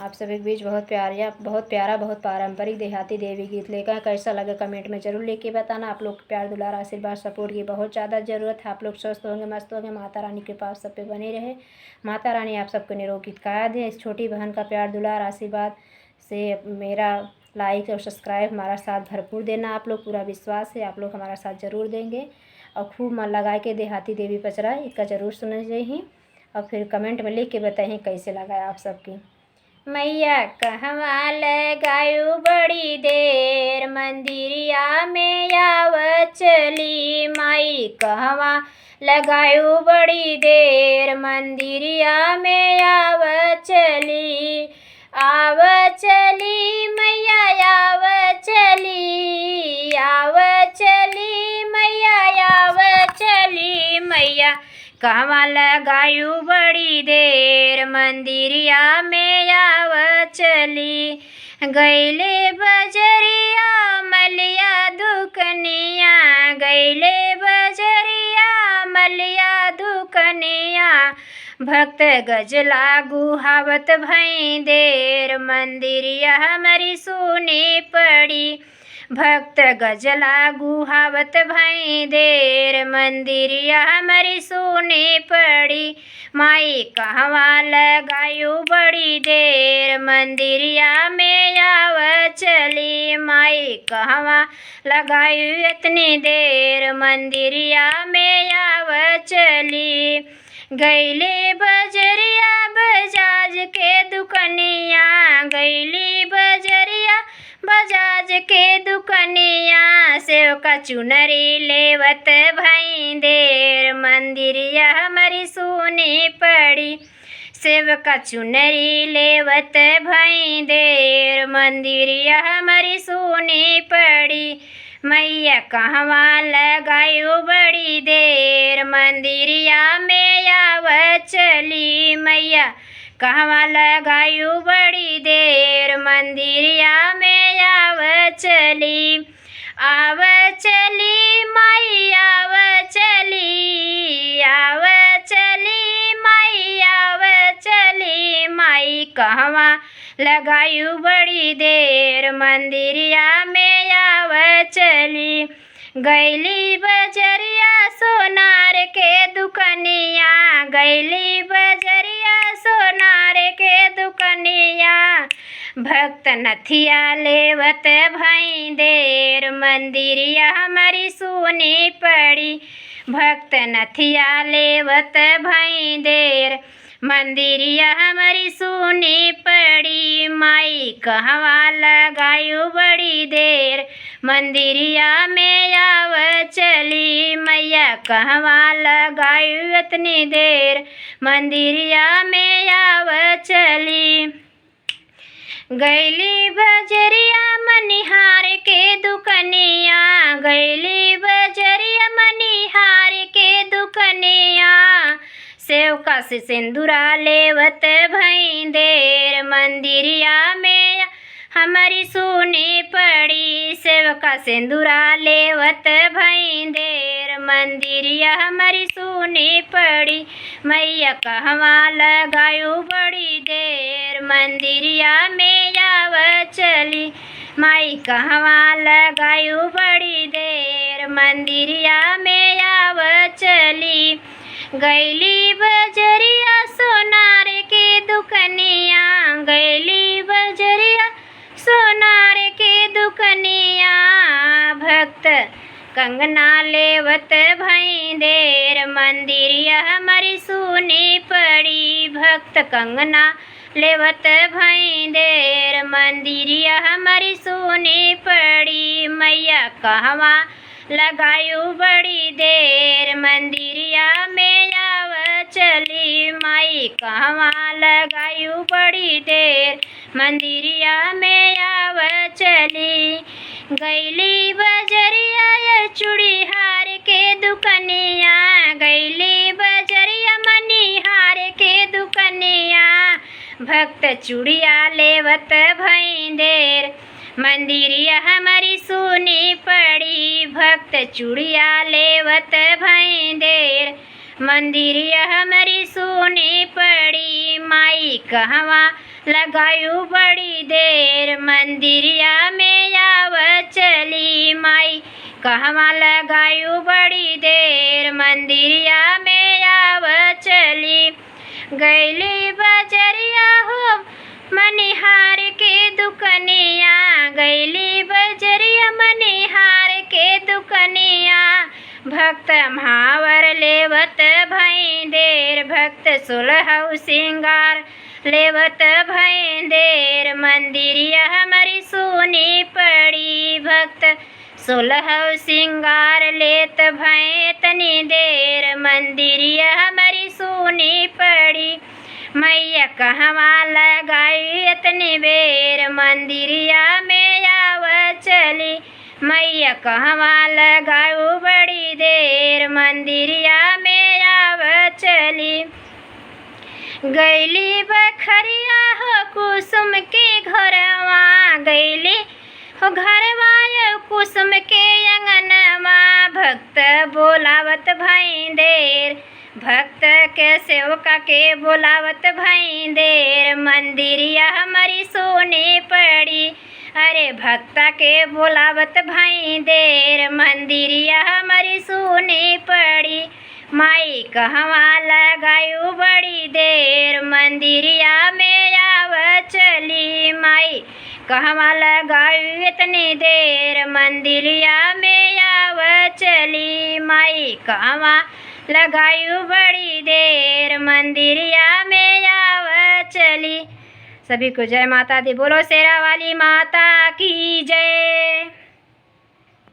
आप सभी के बीच बहुत प्यारा बहुत पारंपरिक देहाती देवी गीत लेकर कैसा लगे कमेंट में ज़रूर लेके बताना। आप लोग प्यार दुलार आशीर्वाद सपोर्ट की बहुत ज़्यादा ज़रूरत है। आप लोग स्वस्थ होंगे मस्त होंगे, माता रानी के पास सब पे बने रहे। माता रानी आप सबको निरोगी काया दे। इस छोटी बहन का प्यार दुलार आशीर्वाद से मेरा लाइक और सब्सक्राइब हमारा साथ भरपूर देना। आप लोग पूरा विश्वास है आप लोग हमारा साथ ज़रूर देंगे और खूब मन लगा के देहाती देवी पचरा इसका ज़रूर सुन जाइए और फिर कमेंट में लिख के बताइए कैसे लगा आप सबकी। मैया कहवा लगायु बड़ी देर मंदिरिया में आव चली। माई कहवा लगायु बड़ी देर मंदिरिया में आव चली। आव चली मैया आव चली, आव चली मैया आव चली। मैया कहवा लगायु बड़ी देर मंदिरिया में आव चली। गैले बजरिया मलिया दुकनिया, गैले बजरिया मलिया दुकनिया। भक्त गजला गुहावत भई देर मंदिरिया हमारी सुनी पड़ी। भक्त गजला गुहावत भई देर मंदिरिया हमारी सुनी पड़ी। माई कहवा लगायु बड़ी देर मंदिरिया में आव चली। माई कहवा लगायु इतनी देर मंदिरिया में आव चली। गैली बजरिया बजाज के दुकनिया, गैली बजरिया बजाज के दुकनिया। सेव का चुनरी लेवत भई देर मंदिरिया हमारी सुनी पड़ी। सेव का चुनरी लेवत भई देर मंदिरिया हमारी सुनी पड़ी। मैया कहवा लगायु बड़ी देर मंदिरिया में आव चली। मैया कहवा लगायु बड़ी देर मंदिरिया में आव चली। आव चली माई आव चली, आव चली माई आव चली। माई कहवा लगायु बड़ी देर मंदिरिया में आव चली। गैली बजरिया सोनार के दुकनिया, गैली बजरिया सोनार के दुकनिया। भक्त नथिया लेवत भई देर मंदिरिया हमारी सुनी पड़ी। भक्त नथिया लेवत भई देर मंदिरिया हमारी सुनी पड़ी। माई कहवा लगायु बड़ी देर मंदिरिया में आव चली। मैया कहवा लगायु इतनी देर मंदिरिया में आव चली। गैली बजरिया मनिहार के दुकनिया, गैली बजरिया मनिहार के दुकनिया। सेव का से सिंदूरा लेवत भई देर मंदिरिया में हमारी सुनी पड़ी। सेव का सिंदूरा लेवत भई देर मंदिरिया हमारी सुनी पड़ी। मैया कहवा लगायु बड़ी देर मंदिरिया में आव चली। माई कहवा लगायु बड़ी देर मंदिरिया में आव चली। गैली बजरिया सोनार के दुकनिया, गैली बजरिया सोनार के दुकनिया। भक्त कंगना लेवत भई देर मंदिरिया हमारी सुनी पड़ी। भक्त कंगना लेवत भई देर मंदिरिया हमारी सुनी पड़ी। मैया कहवा लगायु बड़ी देर मंदिरिया में आव चली। माई कहवा लगायु बड़ी देर मंदिरिया में आव चली। गैली बजरिया चूड़ीहार के दुकनिया, गैली बजरिया मनिहार के दुकनिया। भक्त चूड़िया लेवत भई देर मंदिरिया हमारी सुनी पड़ी। भक्त चूड़िया लेवत भई देर मंदिरिया हमारी सुनी पड़ी। माई कहवा लगायू बड़ी देर मंदिरिया में आव चली माई। कहवा लगायू बड़ी देर मंदिरिया में आव चली। गैली बजरिया हो मनिहार के दुकनिया, गैली बजरिया मनिहार के दुकनिया। भक्त महावर लेवत भई देर, भक्त सुलहु सिंगार लेवत भई देर मंदिरिया हमारी सुनी पड़ी। भक्त सुलहु सिंगार लेत भई तनी देर मंदिरिया हमारी सुनी पड़ी। मैया कहवा लगाई इतनी बेर मंदिरिया में आव चली। मैया कहवा लगाऊ बड़ी देर मंदिरिया में आव चली। गैली बखरिया हो कुसुम के घरवा, गैली हो घरवा कुसुम के अंगनवा। भक्त बोलावत भई देर, भक्त के सेवका के बोलावत भई देर मंदिरिया हमारी सोने पड़ी। अरे भक्ता के बोलावत भई देर मंदिरिया हमारी सोने पड़ी। माई कहवा लगायू बड़ी देर मंदिरिया में आव चली। माई कहवा लगायू इतनी देर मंदिरिया में आव चली। माई कहवा लगायू बड़ी देर मंदिरिया में आव चली। सभी को जय माता दी। बोलो शेरा वाली माता की जय।